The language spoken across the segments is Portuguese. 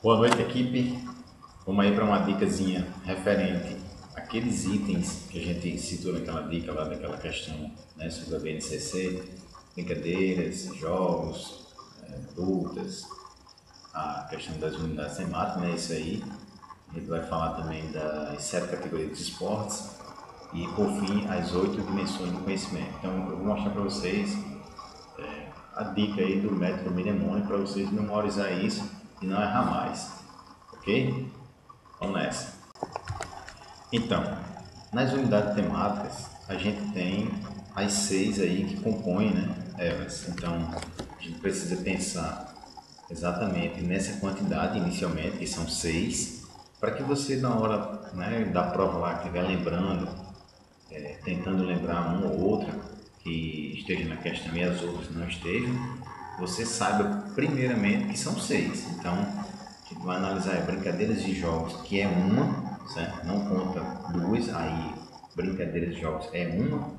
Boa noite, equipe. Vamos aí para uma dicasinha referente àqueles itens que a gente citou naquela dica lá daquela questão, né, sobre a BNCC, brincadeiras, jogos, lutas, a questão das unidades temáticas, né, isso aí. A gente vai falar também das 7 categorias dos esportes e, por fim, as 8 dimensões do conhecimento. Então, eu vou mostrar para vocês a dica aí do método mnemônico para vocês memorizar isso e não errar mais, ok? Vamos nessa. Então, nas unidades temáticas, a gente tem as 6 aí que compõem, né, elas. Então, a gente precisa pensar exatamente nessa quantidade inicialmente, que são 6, para que você na hora, né, da prova lá, estiver lembrando, tentando lembrar uma ou outra que esteja na questão e as outras não estejam, você saiba primeiramente que são 6. Então, a gente vai analisar brincadeiras de jogos, que é uma, certo? Não conta duas, aí brincadeiras de jogos é uma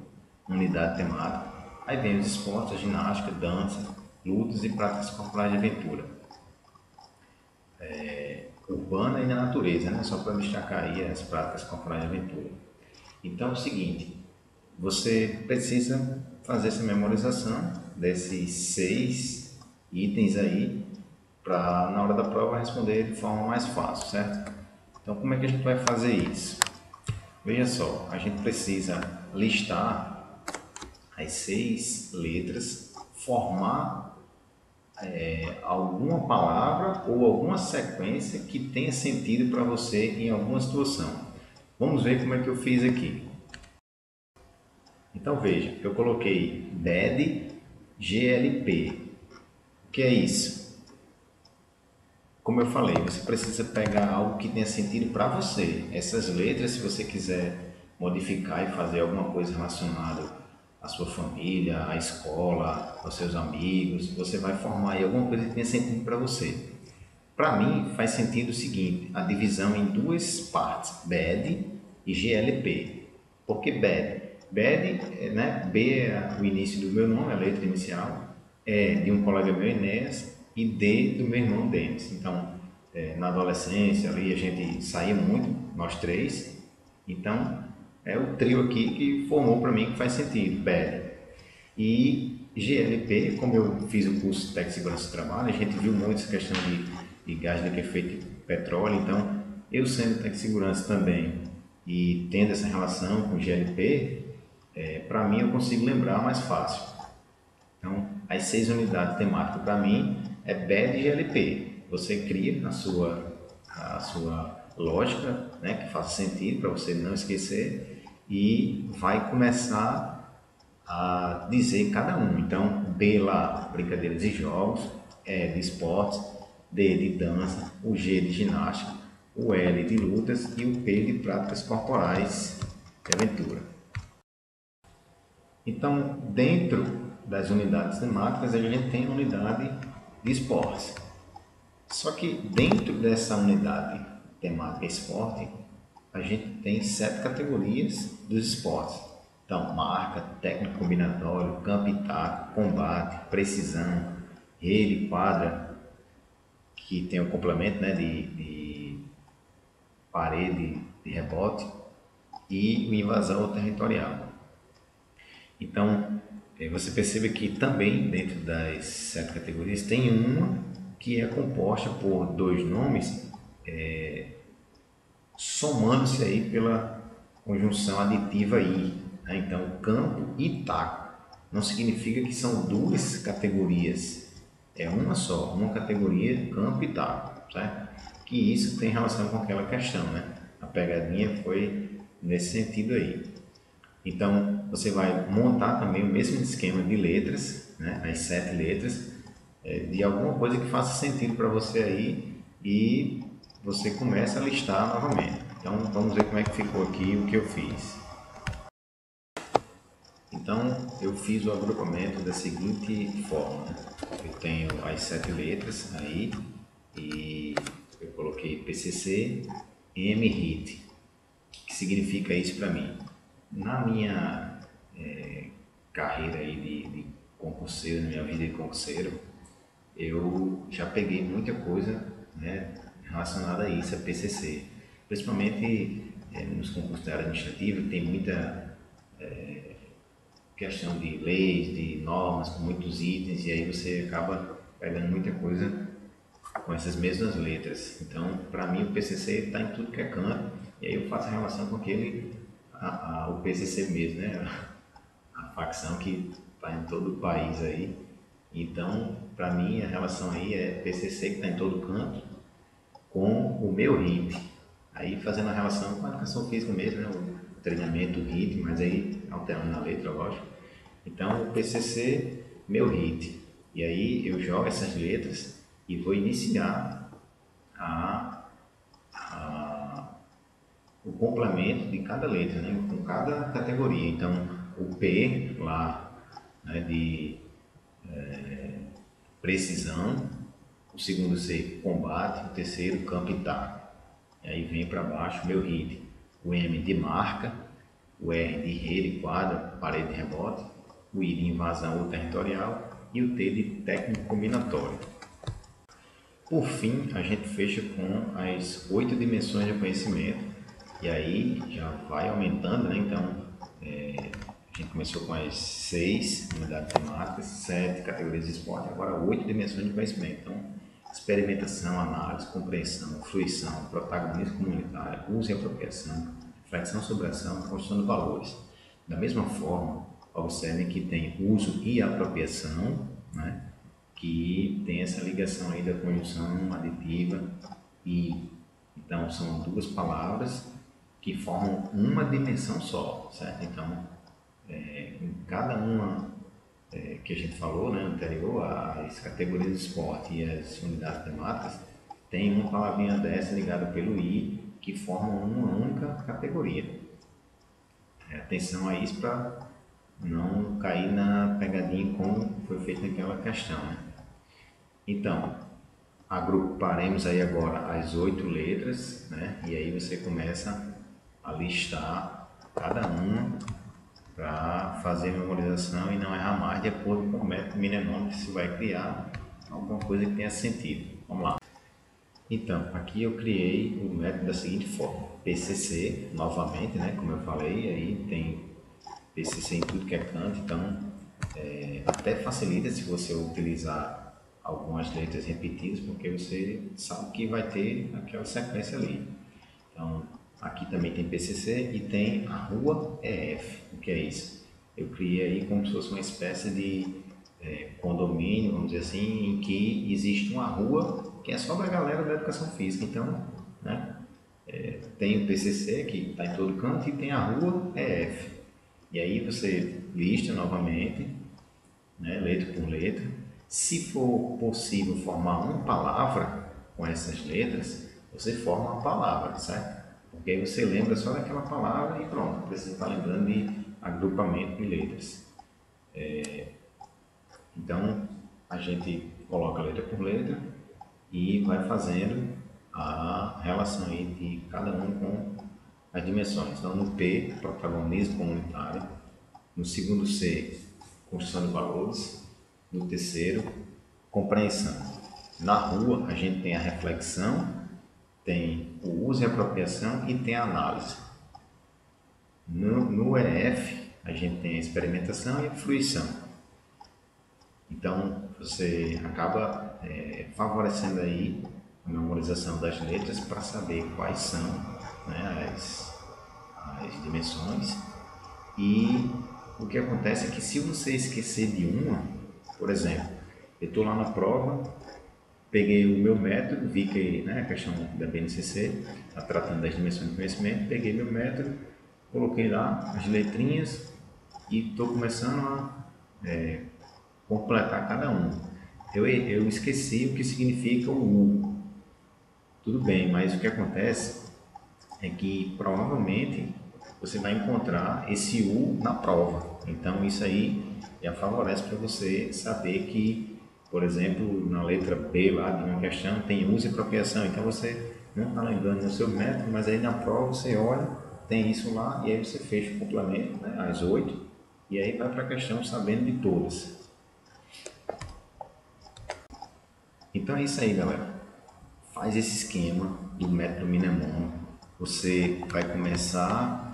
unidade temática. Aí vem os esportes, a ginástica, dança, lutas e práticas corporais de aventura. Urbana e na natureza, né? Só para destacar aí as práticas corporais de aventura. Então é o seguinte, você precisa fazer essa memorização desses 6 itens aí para na hora da prova responder de forma mais fácil, certo? Então como é que a gente vai fazer isso? Veja só, a gente precisa listar as 6 letras, formar alguma palavra ou alguma sequência que tenha sentido para você em alguma situação. Vamos ver como é que eu fiz aqui. Então veja, eu coloquei DED GLP. O que é isso? Como eu falei, você precisa pegar algo que tenha sentido para você. Essas letras, se você quiser modificar e fazer alguma coisa relacionada à sua família, à escola, aos seus amigos, você vai formar aí alguma coisa que tenha sentido para você. Para mim, faz sentido o seguinte, a divisão em duas partes, BED e GLP. Por que BED? BED, né? B é o início do meu nome, a letra inicial, é de um colega meu, Enéas, e D do meu irmão, Denis. Então, na adolescência, ali a gente saía muito, nós três. Então, é o trio aqui que formou para mim que faz sentido, BED. E GLP, como eu fiz o curso de Técnico de Segurança do Trabalho, a gente viu muito essa questão de gás liquefeito de petróleo, então eu sendo técnico de segurança também e tendo essa relação com GLP, para mim eu consigo lembrar mais fácil. Então, as 6 unidades temáticas para mim é BED e GLP. Você cria a sua lógica, né, que faça sentido para você não esquecer e vai começar a dizer cada um. Então, B lá, brincadeiras e jogos, E de esportes, D de dança, o G de ginástica, o L de lutas e o P de práticas corporais de aventura. Então, dentro das unidades temáticas, a gente tem a unidade de esportes. Só que dentro dessa unidade temática esporte, a gente tem 7 categorias dos esportes. Então, marca, técnico combinatório, campo e taco, combate, precisão, rede, quadra, que tem o complemento, né, de parede de rebote, e o invasão territorial. Então, você percebe que também dentro das 7 categorias tem uma que é composta por 2 nomes, somando-se aí pela conjunção aditiva I. Né? Então, campo e taco. Não significa que são 2 categorias, é uma só, uma categoria, campo e taco, certo? Que isso tem relação com aquela questão, né? A pegadinha foi nesse sentido aí. Então, você vai montar também o mesmo esquema de letras, né? As 7 letras, de alguma coisa que faça sentido para você aí e você começa a listar novamente. Então, vamos ver como é que ficou aqui o que eu fiz. Então, eu fiz o agrupamento da seguinte forma. Né? Eu tenho as 7 letras aí e eu coloquei PCC, MRIT. O que significa isso para mim? Na minha carreira aí de concurseiro, na minha vida de concurseiro, eu já peguei muita coisa, né, relacionada a isso, a PCC. Principalmente nos concursos da área administrativa, tem muita questão de leis, de normas, com muitos itens, e aí você acaba pegando muita coisa com essas mesmas letras. Então, para mim, o PCC está em tudo que é canto, e aí eu faço a relação com o PCC mesmo, né? A facção que está em todo o país aí. Então, para mim, a relação aí é PCC que está em todo canto com o meu HIIT. Aí fazendo a relação com a educação física mesmo, né? O treinamento, o HIIT, mas aí alterando a letra, lógico. Então, o PCC, meu HIIT. E aí eu jogo essas letras e vou iniciar o complemento de cada letra, né? Com cada categoria. Então, o P lá, né, de precisão, o segundo C, combate, o terceiro, campo e taco. E aí vem para baixo meu HIIT, o M de marca, o R de rede, quadra, parede de rebote, o I de invasão ou territorial e o T de técnico combinatório. Por fim, a gente fecha com as 8 dimensões de conhecimento, e aí já vai aumentando, né? Então, a gente começou com as 6 unidades temáticas, 7 categorias de esporte, agora 8 dimensões de conhecimento. Então, experimentação, análise, compreensão, fruição, protagonismo comunitário, uso e apropriação, reflexão sobre ação, construção de valores. Da mesma forma, observem que tem uso e apropriação, né? Que tem essa ligação aí da conjunção aditiva e então são duas palavras que formam uma dimensão só, certo? Então, em cada uma que a gente falou, né, anterior, as categorias de esporte e as unidades temáticas, tem uma palavrinha dessa ligada pelo I que formam uma única categoria. Atenção a isso para não cair na pegadinha como foi feito naquela questão, né? Então, agruparemos aí agora as 8 letras, né? E aí você começa a listar cada uma para fazer a memorização e não errar mais de acordo com o método mnemônico que você vai criar alguma coisa que tenha sentido. Vamos lá. Então, aqui eu criei o método da seguinte forma: PCC, novamente, né? Como eu falei, aí tem PCC em tudo que é canto, então até facilita se você utilizar algumas letras repetidas, porque você sabe que vai ter aquela sequência ali. Então, aqui também tem PCC e tem a rua EF. O que é isso? Eu criei aí como se fosse uma espécie de condomínio, vamos dizer assim, em que existe uma rua que é só da galera da educação física. Então, né, tem o PCC que está em todo canto e tem a rua EF. E aí você lista novamente, né, letra por letra. Se for possível formar uma palavra com essas letras, você forma uma palavra, certo? Porque aí você lembra só daquela palavra e pronto, não precisa estar lembrando de agrupamento de letras. Então, a gente coloca letra por letra e vai fazendo a relação aí de cada um com as dimensões. Então, no P, protagonismo comunitário. No segundo C, construção de valores. No terceiro, compreensão. Na rua, a gente tem a reflexão, tem o uso e apropriação e tem a análise. No EF, a gente tem a experimentação e a fruição. Então, você acaba favorecendo aí a memorização das letras para saber quais são, né, as dimensões. E o que acontece é que se você esquecer de uma, por exemplo, eu estou lá na prova, peguei o meu método, vi que, né, a questão da BNCC está tratando das dimensões de conhecimento, peguei meu método, coloquei lá as letrinhas e estou começando a completar cada um. Eu esqueci o que significa o U. Tudo bem, mas o que acontece é que provavelmente você vai encontrar esse U na prova. Então isso aí já favorece para você saber que, por exemplo, na letra B lá de uma questão tem uso e apropriação. Então você não está lembrando do seu método, mas aí na prova você olha, tem isso lá e aí você fecha o complemento, né, as 8, e aí vai para a questão sabendo de todas. Então é isso aí, galera. faz esse esquema do método Mnemon, você vai começar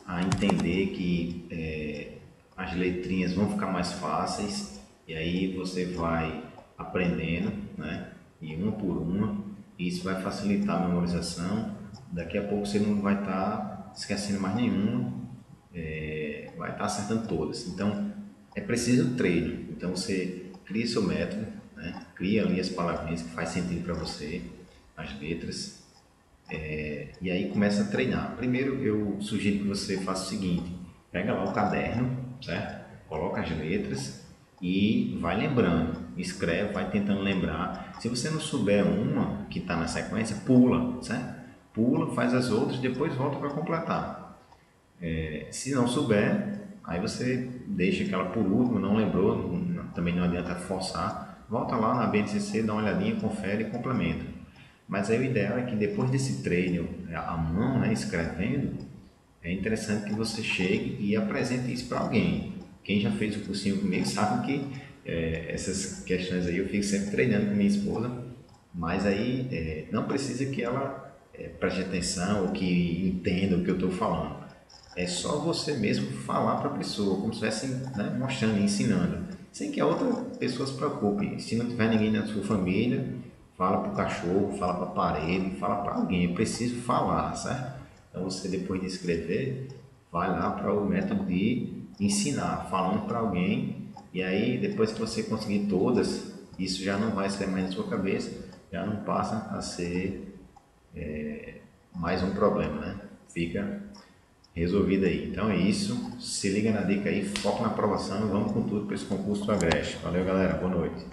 a entender que as letrinhas vão ficar mais fáceis e aí você vai aprendendo, né? E uma por uma, e isso vai facilitar a memorização. Daqui a pouco você não vai estar esquecendo mais nenhuma, vai estar acertando todas. Então é preciso treino. Então você cria seu método, né? Cria ali as palavrinhas que faz sentido para você, as letras, e aí começa a treinar. Primeiro eu sugiro que você faça o seguinte: pega lá o caderno, certo? Coloca as letras e vai lembrando, escreve, vai tentando lembrar. Se você não souber uma que está na sequência, pula, certo? Pula, faz as outras, depois volta para completar. Se não souber, aí você deixa aquela por último, não lembrou, também não adianta forçar. Volta lá na BNCC, dá uma olhadinha, confere e complementa. Mas aí o ideal é que depois desse treino, à mão, né, escrevendo, é interessante que você chegue e apresente isso para alguém. Quem já fez o cursinho comigo sabe que essas questões aí eu fico sempre treinando com minha esposa, mas aí não precisa que ela preste atenção ou que entenda o que eu estou falando. É só você mesmo falar para a pessoa, como se estivesse, né, mostrando e ensinando, sem que a outra pessoa se preocupe. Se não tiver ninguém na sua família, fala para o cachorro, fala para a parede, fala para alguém. É preciso falar, certo? Então você, depois de escrever, vai lá para o método de ensinar, falando para alguém, e aí depois que você conseguir todas, isso já não vai sair mais na sua cabeça, já não passa a ser mais um problema, né? Fica resolvido aí. Então é isso, se liga na dica aí, foco na aprovação e vamos com tudo para esse concurso do Agreste. Valeu, galera, boa noite.